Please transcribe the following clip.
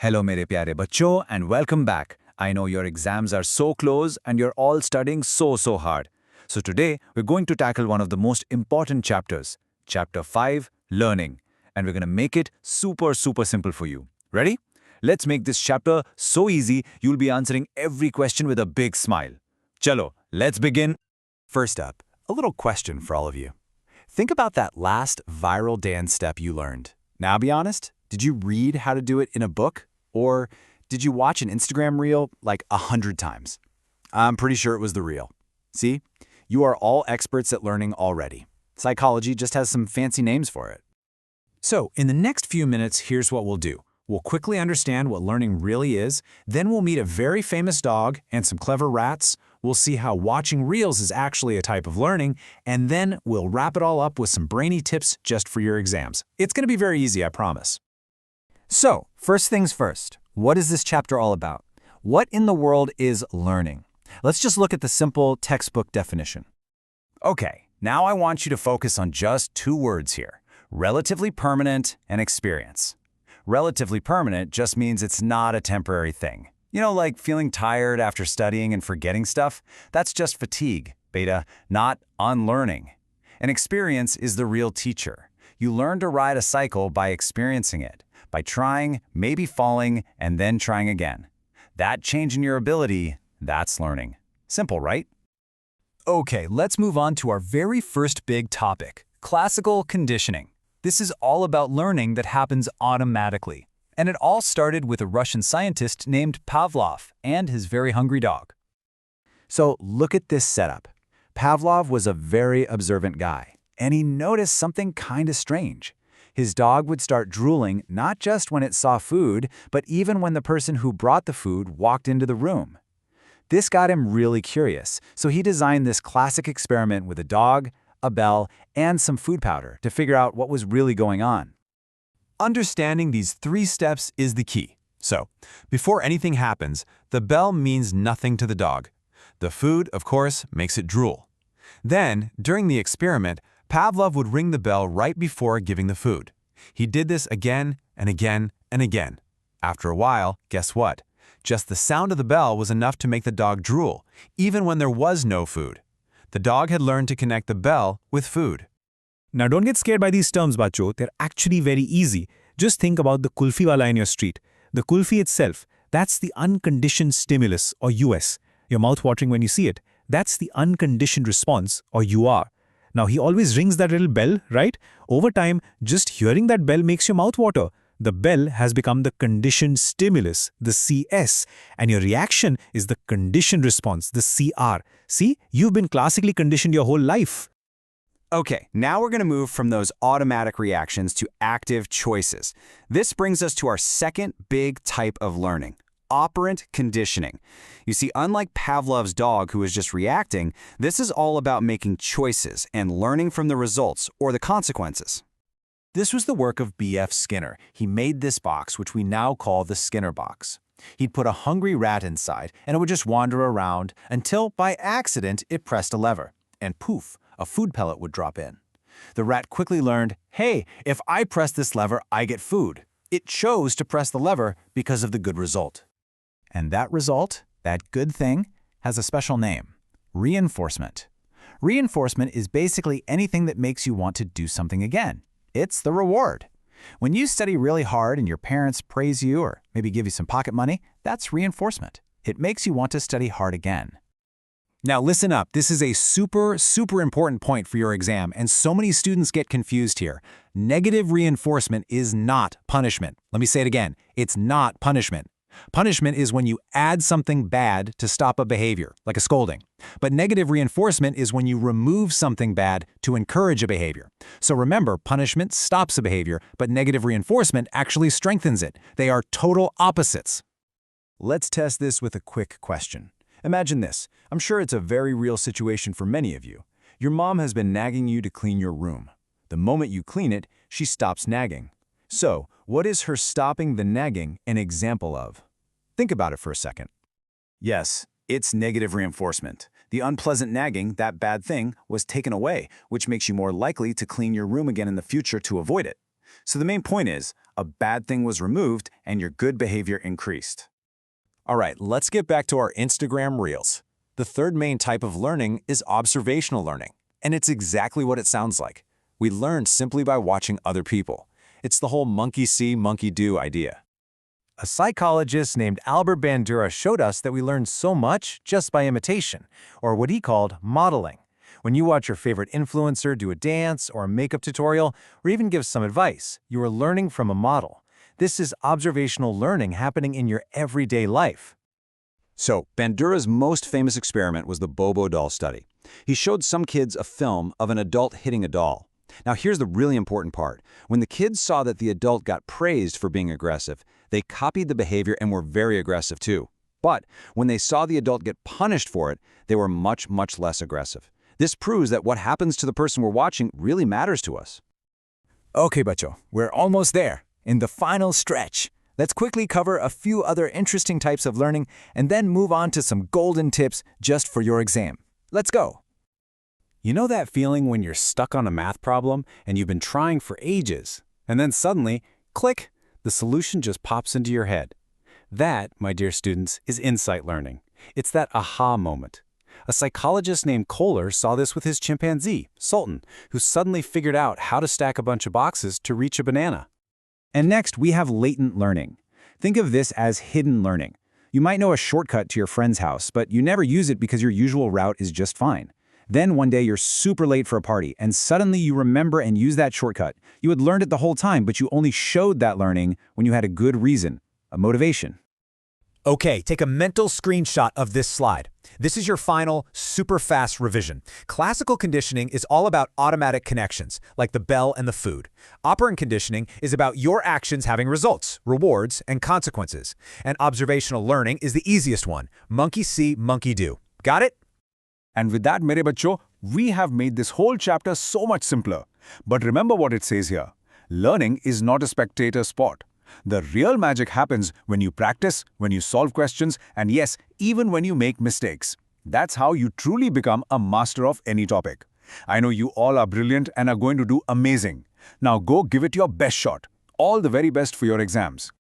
Hello mere pyare bachcho and welcome back. I know your exams are so close and you're all studying so hard. So today we're going to tackle one of the most important chapters, Chapter 5, Learning. And we're going to make it super simple for you. Ready? Let's make this chapter so easy you'll be answering every question with a big smile. Chalo, let's begin. First up, a little question for all of you. Think about that last viral dance step you learned. Now be honest, did you read how to do it in a book? Or did you watch an Instagram reel like 100 times? I'm pretty sure it was the reel. See, you are all experts at learning already. Psychology just has some fancy names for it. So, in the next few minutes, here's what we'll do. We'll quickly understand what learning really is, then we'll meet a very famous dog and some clever rats, we'll see how watching reels is actually a type of learning, and then we'll wrap it all up with some brainy tips just for your exams. It's going to be very easy, I promise. So, first things first, what is this chapter all about? What in the world is learning? Let's just look at the simple textbook definition. Okay, now I want you to focus on just two words here, relatively permanent and experience. Relatively permanent just means it's not a temporary thing. You know, like feeling tired after studying and forgetting stuff? That's just fatigue, beta, not unlearning. An experience is the real teacher. You learn to ride a cycle by experiencing it, by trying, maybe falling, and then trying again. That change in your ability, that's learning. Simple, right? Okay, let's move on to our very first big topic, classical conditioning. This is all about learning that happens automatically. And it all started with a Russian scientist named Pavlov and his very hungry dog. So look at this setup. Pavlov was a very observant guy, and he noticed something kind of strange. His dog would start drooling not just when it saw food, but even when the person who brought the food walked into the room. This got him really curious, so he designed this classic experiment with a dog, a bell, and some food powder to figure out what was really going on. Understanding these 3 steps is the key. So, before anything happens, the bell means nothing to the dog. The food, of course, makes it drool. Then, during the experiment, Pavlov would ring the bell right before giving the food. He did this again and again and again. After a while, guess what? Just the sound of the bell was enough to make the dog drool, even when there was no food. The dog had learned to connect the bell with food. Now don't get scared by these terms, bacho. They're actually very easy. Just think about the kulfi wala in your street. The kulfi itself, that's the unconditioned stimulus, or US. Your mouth watering when you see it. That's the unconditioned response, or UR. Now he always rings that little bell, right? Over time, just hearing that bell makes your mouth water. The bell has become the conditioned stimulus, the CS, and your reaction is the conditioned response, the CR. See, you've been classically conditioned your whole life. Okay, now we're going to move from those automatic reactions to active choices. This brings us to our second big type of learning, operant conditioning. You see, unlike Pavlov's dog who was just reacting, this is all about making choices and learning from the results or the consequences. This was the work of B.F. Skinner. He made this box, which we now call the Skinner box. He'd put a hungry rat inside, and it would just wander around until, by accident, it pressed a lever. And poof, a food pellet would drop in. The rat quickly learned, hey, if I press this lever, I get food. It chose to press the lever because of the good result. And that result, that good thing, has a special name: reinforcement. Reinforcement is basically anything that makes you want to do something again. It's the reward. When you study really hard and your parents praise you or maybe give you some pocket money, that's reinforcement. It makes you want to study hard again. Now listen up, this is a super important point for your exam, and so many students get confused here. Negative reinforcement is not punishment. Let me say it again, it's not punishment. Punishment is when you add something bad to stop a behavior, like a scolding. But negative reinforcement is when you remove something bad to encourage a behavior. So remember, punishment stops a behavior, but negative reinforcement actually strengthens it. They are total opposites. Let's test this with a quick question. Imagine this. I'm sure it's a very real situation for many of you. Your mom has been nagging you to clean your room. The moment you clean it, she stops nagging. So, what is her stopping the nagging an example of? Think about it for a second. Yes, it's negative reinforcement. The unpleasant nagging, that bad thing, was taken away, which makes you more likely to clean your room again in the future to avoid it. So the main point is, a bad thing was removed, and your good behavior increased. All right, let's get back to our Instagram Reels. The third main type of learning is observational learning, and it's exactly what it sounds like. We learn simply by watching other people. It's the whole monkey see, monkey do idea. A psychologist named Albert Bandura showed us that we learn so much just by imitation, or what he called modeling. When you watch your favorite influencer do a dance or a makeup tutorial, or even give some advice, you are learning from a model. This is observational learning happening in your everyday life. So, Bandura's most famous experiment was the Bobo doll study. He showed some kids a film of an adult hitting a doll. Now here's the really important part. When the kids saw that the adult got praised for being aggressive, they copied the behavior and were very aggressive too. But when they saw the adult get punished for it, they were much, much less aggressive. This proves that what happens to the person we're watching really matters to us. Okay, Bacho, we're almost there, in the final stretch. Let's quickly cover a few other interesting types of learning and then move on to some golden tips just for your exam. Let's go. You know that feeling when you're stuck on a math problem and you've been trying for ages, and then suddenly, click, the solution just pops into your head. That, my dear students, is insight learning. It's that aha moment. A psychologist named Kohler saw this with his chimpanzee, Sultan, who suddenly figured out how to stack a bunch of boxes to reach a banana. And next, we have latent learning. Think of this as hidden learning. You might know a shortcut to your friend's house, but you never use it because your usual route is just fine. Then one day you're super late for a party, and suddenly you remember and use that shortcut. You had learned it the whole time, but you only showed that learning when you had a good reason, a motivation. Okay, take a mental screenshot of this slide. This is your final, super fast revision. Classical conditioning is all about automatic connections, like the bell and the food. Operant conditioning is about your actions having results, rewards, and consequences. And observational learning is the easiest one. Monkey see, monkey do. Got it? And with that, mere bachcho, we have made this whole chapter so much simpler. But remember what it says here. Learning is not a spectator sport. The real magic happens when you practice, when you solve questions, and yes, even when you make mistakes. That's how you truly become a master of any topic. I know you all are brilliant and are going to do amazing. Now go give it your best shot. All the very best for your exams.